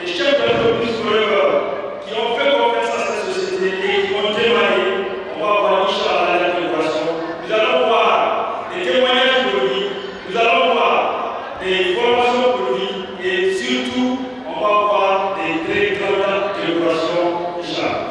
les chefs d'entreprise qui ont fait confiance à cette société et qui ont témoigné. On va voir Inch'Allah la décoration. Nous allons voir des témoignages produits, nous allons voir des formations produits et surtout, on va voir des très grandes décorations. Inch'Allah.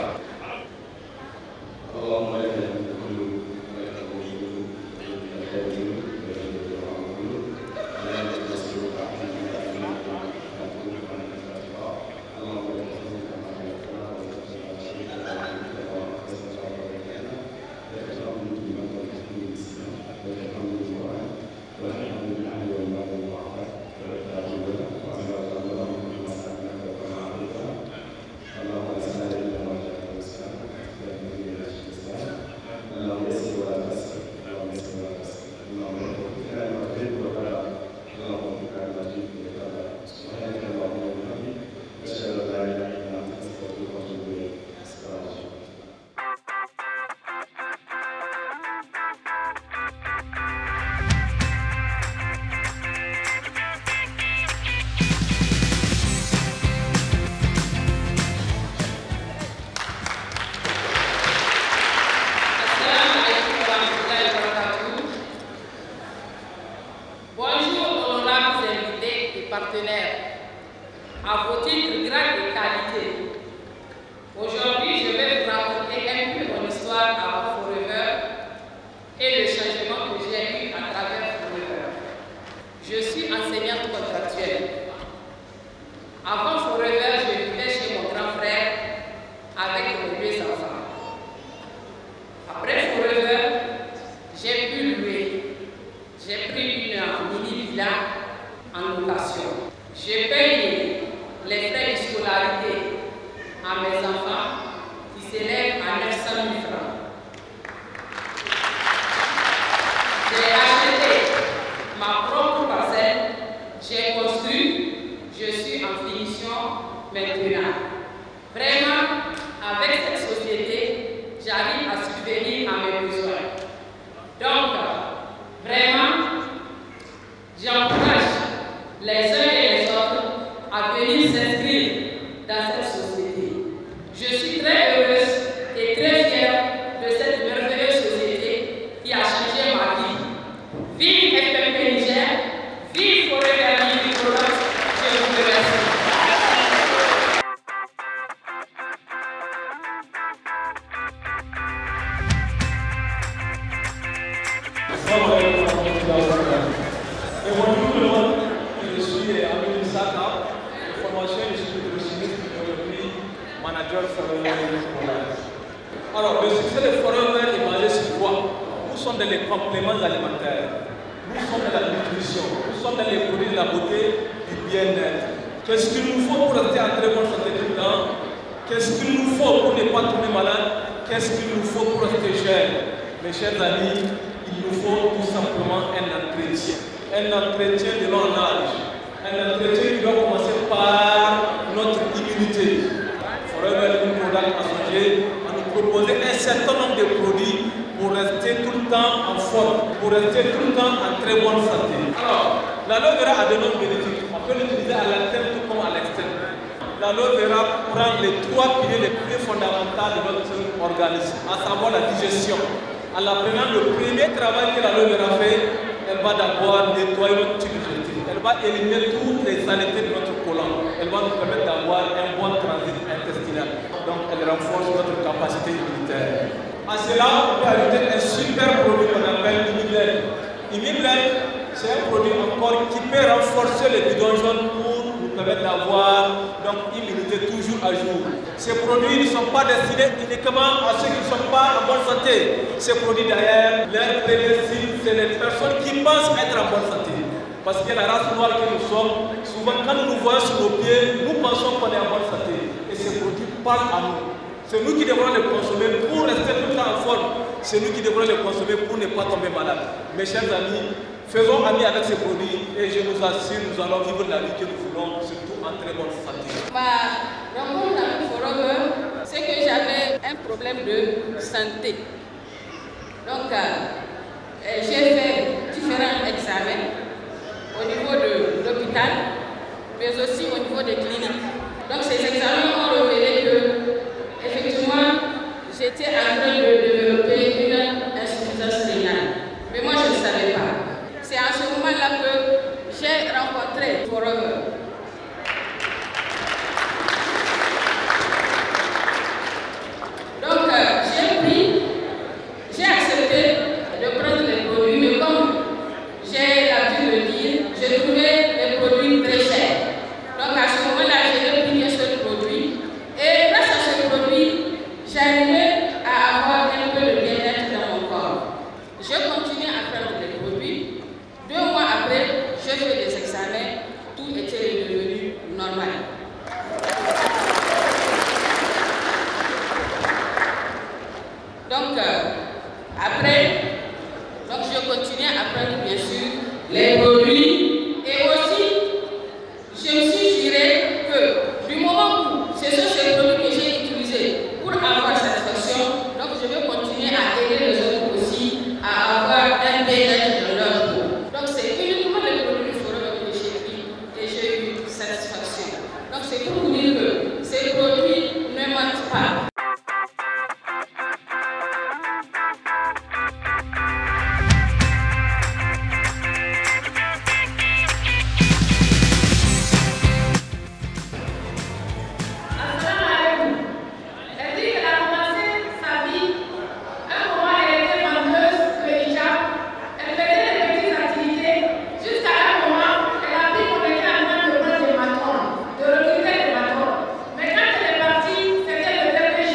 Partenaires, à vos titres, grades et qualités. Aujourd'hui, je vais vous raconter un peu mon histoire avant Forever et le changement que j'ai eu à travers Forever. Je suis enseignante contractuelle. Avant Forever, je vivais chez mon grand frère avec mes 2 enfants. Après Forever, j'ai pu louer. J'ai pris une mini-villa en location. J'ai payé les frais de scolarité à mes enfants qui s'élèvent à 900 000 francs. J'ai acheté ma propre parcelle, j'ai construit, je suis en finition maintenant. Vraiment, avec cette société, j'arrive à subvenir à mes besoins. Donc, vraiment, j'encourage les uns et les autres à venir s'inscrire dans cette société. Je suis très heureuse et très fière de cette merveilleuse société qui a changé ma vie. Vive FPP Niger, vive Forever Living Products, je vous remercie. Alors, le succès de Forever est basé sur quoi? Nous sommes dans les compléments alimentaires, nous sommes dans la nutrition, nous sommes dans les produits de la beauté, du bien-être. Qu'est-ce qu'il nous faut pour rester en très bonne santé tout le temps? Qu'est-ce qu'il nous faut pour ne pas tomber malade? Qu'est-ce qu'il nous faut pour rester jeune? Mes chers amis, il nous faut tout simplement un entretien. Un entretien de long âge. Un entretien qui doit commencer par notre immunité. Forever Living Products a songé à nous proposer un certain nombre de produits pour rester tout le temps en forme, pour rester tout le temps en très bonne santé. Alors, l'aloe vera a de nombreux bénéfices. On peut l'utiliser à l'interne tout comme à l'externe. L'aloe vera prend les 3 piliers les plus fondamentaux de notre organisme, à savoir la digestion. En apprenant le premier travail que l'aloe vera fait, elle va d'abord nettoyer notre tube digestif. Elle va éliminer toutes les saletés de notre côlon. Elle va nous permettre d'avoir un bon transit intestinal. Donc elle renforce notre capacité immunitaire. À cela, on peut ajouter un super produit qu'on appelle Immublend. Immublend, c'est un produit encore qui peut renforcer les bidons jaunes pour nous permettre d'avoir une immunité toujours à jour. Ces produits ne sont pas destinés uniquement à ceux qui ne sont pas en bonne santé. Ces produits d'ailleurs, leur premier cible, c'est les personnes qui pensent être en bonne santé. Parce que la race noire que nous sommes, souvent quand nous nous voyons sur nos pieds, nous pensons qu'on est en bonne santé. Et ces produits parlent à nous. C'est nous qui devrons les consommer pour rester tout le temps en forme. C'est nous qui devrons les consommer pour ne pas tomber malade. Mes chers amis, faisons amis avec ces produits et je vous assure, nous allons vivre la vie que nous voulons, surtout en très bonne santé. Ma rencontre avec Forever, c'est que j'avais un problème de santé. Donc, j'ai fait différents examens au niveau de l'hôpital, mais aussi au niveau des cliniques. c'est pour vous dire que ces produits ne mentent pas. De recruter des matrons. Mais quand elle est partie, c'était le dernier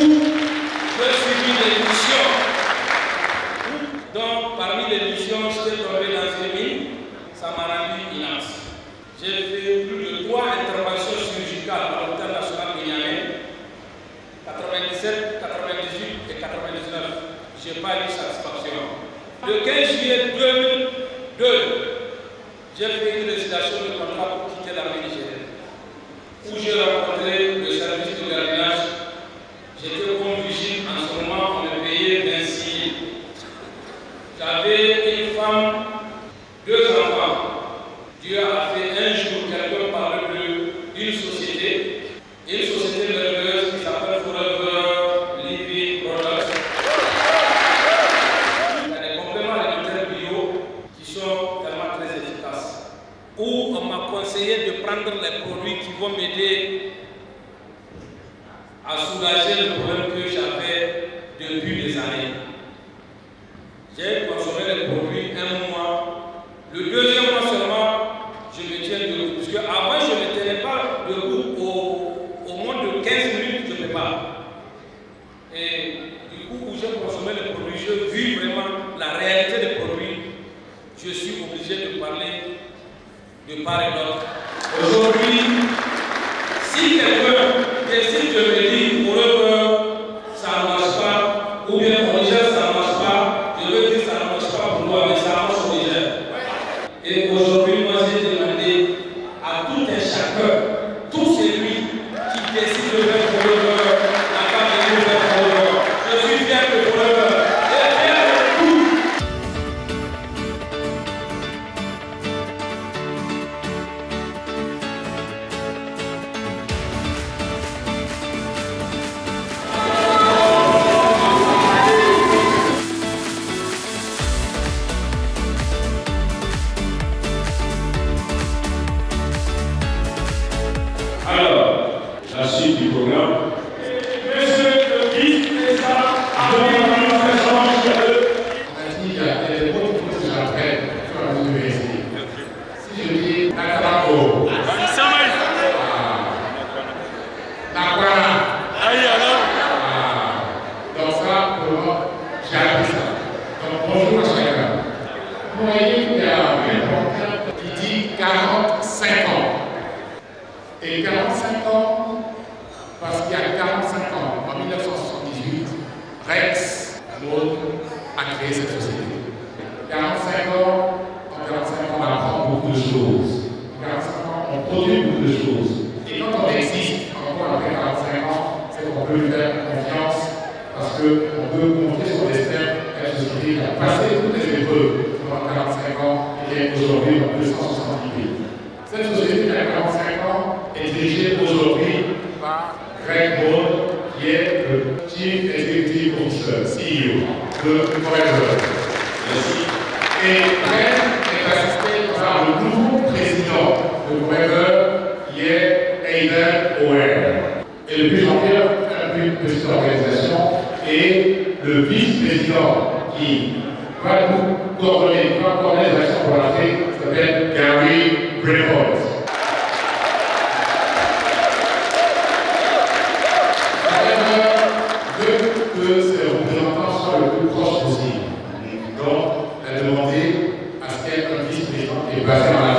j'ai suivi des missions. Donc, parmi les missions, j'étais tombé dans une mine, ça m'a rendu inapte. J'ai fait plus de 3 interventions chirurgicales à l'hôpital national de Niamey, 97, 98 et 99. Je n'ai pas eu satisfaction. Le 15 juillet 2002, j'ai fait une résiliation de contrat pour quitter l'armée nigérienne, où j'ai rencontré le service de gardiennage. J'étais comme vigile en ce moment, on me payait 26 000. J'avais une femme, 2 enfants. Dieu a fait un jour quelqu'un parler d'une société merveilleuse qui s'appelle Forever Living Products. Il y a des compléments alimentaires bio qui sont vraiment très efficaces. Où on m'a conseillé de prendre les produits qui vont m'aider à soulager le problème que j'avais depuis des années. J'ai consommé les produits 1 mois. Le 2e mois seulement, je me tiens debout. Parce qu'avant, je ne me tenais pas debout au moins de 15 minutes, je ne peux pas. Et du coup, où j'ai consommé les produits, j'ai vu vraiment la réalité des produits. Je suis obligé de parler de part et d'autre. Aujourd'hui, si quelqu'un décide de me dire pour eux ça ne marche pas, ou bien au Niger ça ne marche pas, je veux dire ça ne marche pas pour moi, mais ça marche au Niger. Et aujourd'hui, moi j'ai demandé à tout un chacun, tout celui qui décide de faire pour eux la carte de faire pour eux. Je suis fier de pour eux. Et 45 ans, parce qu'il y a 45 ans, en 1978, Rex Maud a créé cette société. 45 ans, en 45 ans, on apprend beaucoup de choses. En 45 ans, on produit beaucoup de choses. Et quand on existe encore après 45 ans, c'est qu'on peut lui faire confiance parce qu'on peut montrer son destin à une société qui a passé toutes les épreuves pendant 45 ans et qui est aujourd'hui dans 270 pays. Cette société qui a 45 ans est dirigée aujourd'hui par Greg Maud, qui est le Chief Executive Officer, CEO de Forever. Merci. Et Greg est assisté par le nouveau président de Forever, qui est Aidan O'Hare. Et le plus une petite organisation, et le vice-président qui va nous coordonner les actions pour l'Afrique s'appelle Gary Brayford. Que ces représentants soient le plus proches possible. Donc, elle a demandé à ce qu'il y ait un vice-président qui est basé dans la